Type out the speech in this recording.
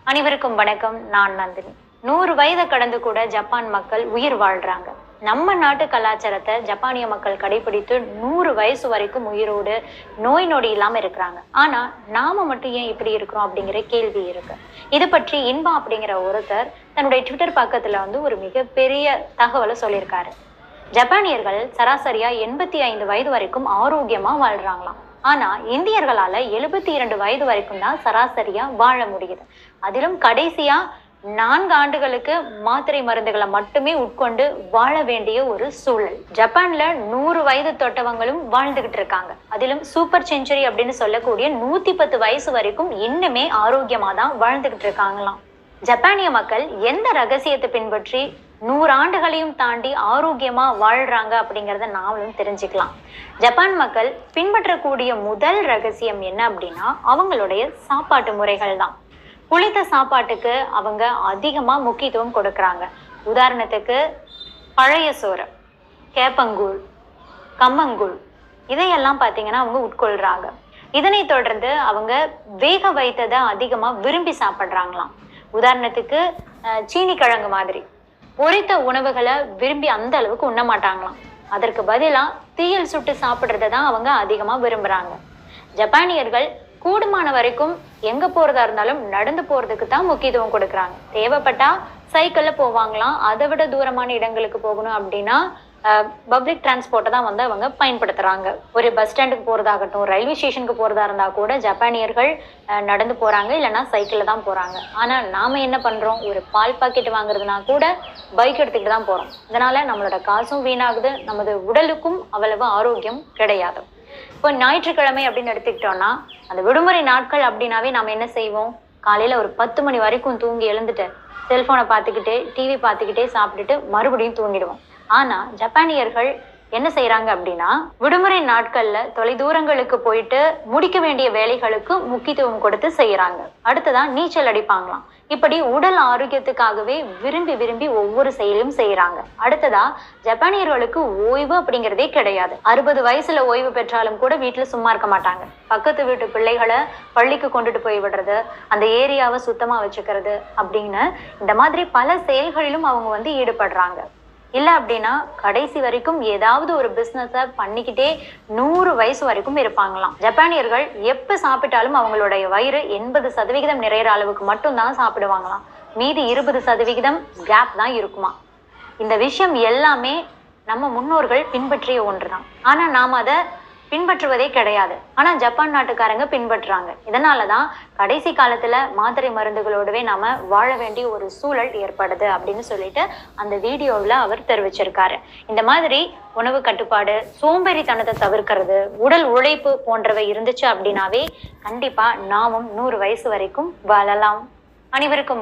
அனைவருக்கும் வணக்கம். நான் நந்தினி. 100 வயதை கடந்து கூட ஜப்பான் மக்கள் உயிர் வாழ்றாங்க. நம்ம நாட்டு கலாச்சாரத்தை ஜப்பானிய மக்கள் கடைபிடித்து 100 வயசு வரைக்கும் உயிரோடு நோய் நொடி இல்லாம இருக்கிறாங்க. ஆனா நாம மட்டும் ஏன் இப்படி இருக்கிறோம் அப்படிங்கிற கேள்வி இருக்கு. இது பற்றி இன்பா அப்படிங்கிற ஒருத்தர் தன்னுடைய ட்விட்டர் பக்கத்துல ஒரு மிகப்பெரிய தகவலை சொல்லியிருக்காரு. ஜப்பானியர்கள் சராசரியா 85 வயது வரைக்கும் ஆரோக்கியமா வாழ்றாங்களாம். ஆனா இந்தியர்களால 72 வயது வரைக்கும் தான் சராசரியா வாழ முடியுது. அதிலும் கடைசியா 4 ஆண்டுகளுக்கு மாத்திரை மருந்துகளை மட்டுமே உட்கொண்டு வாழ வேண்டிய ஒரு சூழல். ஜப்பான்ல 100 வயது தொட்டவங்களும் வாழ்ந்துகிட்டு இருக்காங்க. அதிலும் சூப்பர் செஞ்சுரி அப்படின்னு சொல்லக்கூடிய 110 வயசு வரைக்கும் இன்னுமே ஆரோக்கியமா தான் வாழ்ந்துகிட்டு இருக்காங்களாம். ஜப்பானிய மக்கள் எந்த ரகசியத்தை பின்பற்றி 100 ஆண்டுகளையும் தாண்டி ஆரோக்கியமா வாழ்றாங்க அப்படிங்கிறத நாமளும் தெரிஞ்சுக்கலாம். ஜப்பான் மக்கள் பின்பற்றக்கூடிய முதல் ரகசியம் என்ன அப்படின்னா அவங்களுடைய சாப்பாட்டு முறைகள் தான். புளித்த சாப்பாட்டுக்கு அவங்க அதிகமா முக்கியத்துவம் கொடுக்கறாங்க. உதாரணத்துக்கு பழைய சோறு, கேப்பங்கூழ், கம்மங்கூழ் இதையெல்லாம் பார்த்தீங்கன்னா அவங்க உட்கொள்றாங்க. இதனை தொடர்ந்து அவங்க வேக வைத்ததை அதிகமா விரும்பி சாப்பிட்றாங்களாம். உதாரணத்துக்கு சீனி கிழங்கு மாதிரி பொரித்த உணவுகளை விரும்பி அந்த அளவுக்கு உண்ண மாட்டாங்களாம். அதற்கு பதிலா தீயல் சுட்டு சாப்பிட்றத தான் அவங்க அதிகமா விரும்புறாங்க. ஜப்பானியர்கள் கூடுமான வரைக்கும் எங்க போறதா இருந்தாலும் நடந்து போறதுக்கு தான் முக்கியத்துவம் கொடுக்குறாங்க. தேவைப்பட்டா சைக்கிள்ல போவாங்களாம். அதை விட தூரமான இடங்களுக்கு போகணும் அப்படின்னா பப்ளிக் டிரான்ஸ்போர்ட்டை தான் அவங்க பயன்படுத்துறாங்க. ஒரு பஸ் ஸ்டாண்டுக்கு போறதாகட்டும், ரயில்வே ஸ்டேஷனுக்கு போறதா இருந்தா கூட ஜப்பானியர்கள் நடந்து போறாங்க, இல்லைன்னா சைக்கிள்ல தான் போறாங்க. ஆனா நாம என்ன பண்றோம், ஒரு பால் பாக்கெட் வாங்குறதுனா கூட பைக் எடுத்துக்கிட்டு தான் போறோம். இதனால நம்மளோட காசும் வீணாகுது, நமது உடலுக்கும் அவ்வளவு ஆரோக்கியம் கிடையாது. இப்போ ஞாயிற்றுக்கிழமை அப்படின்னு எடுத்துக்கிட்டோம்னா அந்த விடுமுறை நாட்கள் அப்படின்னாவே நாம என்ன செய்வோம், காலையில ஒரு 10 மணி வரைக்கும் தூங்கி எழுந்துட்டு செல்போனை பார்த்துக்கிட்டே டிவி பார்த்துக்கிட்டே சாப்பிட்டுட்டு மறுபடியும் தூங்கிடுவோம். ஆனா ஜப்பானியர்கள் என்ன செய்யறாங்க அப்படின்னா விடுமுறை நாட்கள்ல தொலைதூரங்களுக்கு போயிட்டு முடிக்க வேண்டிய வேலைகளுக்கு முக்கியத்துவம் கொடுத்து செய்யறாங்க. அடுத்ததான் நீச்சல் அடிப்பாங்களாம். இப்படி உடல் ஆரோக்கியத்துக்காகவே விரும்பி விரும்பி ஒவ்வொரு செயலும் செய்யறாங்க. அடுத்ததா ஜப்பானியர்களுக்கு ஓய்வு அப்படிங்கிறதே கிடையாது. 60 வயசுல ஓய்வு பெற்றாலும் கூட வீட்டுல சும்மா இருக்க மாட்டாங்க. பக்கத்து வீட்டு பிள்ளைகளை பள்ளிக்கு கொண்டுட்டு போய் விடுறது, அந்த ஏரியாவை சுத்தமா வச்சுக்கிறது அப்படின்னு இந்த மாதிரி பல செயல்களிலும் அவங்க ஈடுபடுறாங்க. இல்லை அப்படின்னா கடைசி வரைக்கும் ஏதாவது ஒரு பிஸ்னஸை பண்ணிக்கிட்டே 100 வயசு வரைக்கும் இருப்பாங்களாம். ஜப்பானியர்கள் எப்போ சாப்பிட்டாலும் அவங்களுடைய வயிறு 80% நிறையிற அளவுக்கு மட்டும்தான் சாப்பிடுவாங்களாம். மீதி 20% கேப் தான் இருக்குமா. இந்த விஷயம் எல்லாமே நம்ம முன்னோர்கள் பின்பற்றிய ஒன்று தான். ஆனால் நாம் அதை பின்பற்றுவதே கிடையாது. ஆனா ஜப்பான் நாட்டுக்காரங்க பின்பற்றுறாங்க. இதனாலதான் கடைசி காலத்துல மாத்திரை மருந்துகளோடவே நாம வாழ வேண்டிய ஒரு சூழல் ஏற்படுது அப்படின்னு சொல்லிட்டு அந்த வீடியோவில் அவர் தெரிவிச்சிருக்காரு. இந்த மாதிரி உணவு கட்டுப்பாடு, சோம்பேறித்தனத்தை தவிர்க்கிறது, உடல் உழைப்பு போன்றவை இருந்துச்சு அப்படின்னாவே கண்டிப்பா நாமும் 100 வயசு வரைக்கும் வாழலாம். அனைவருக்கும்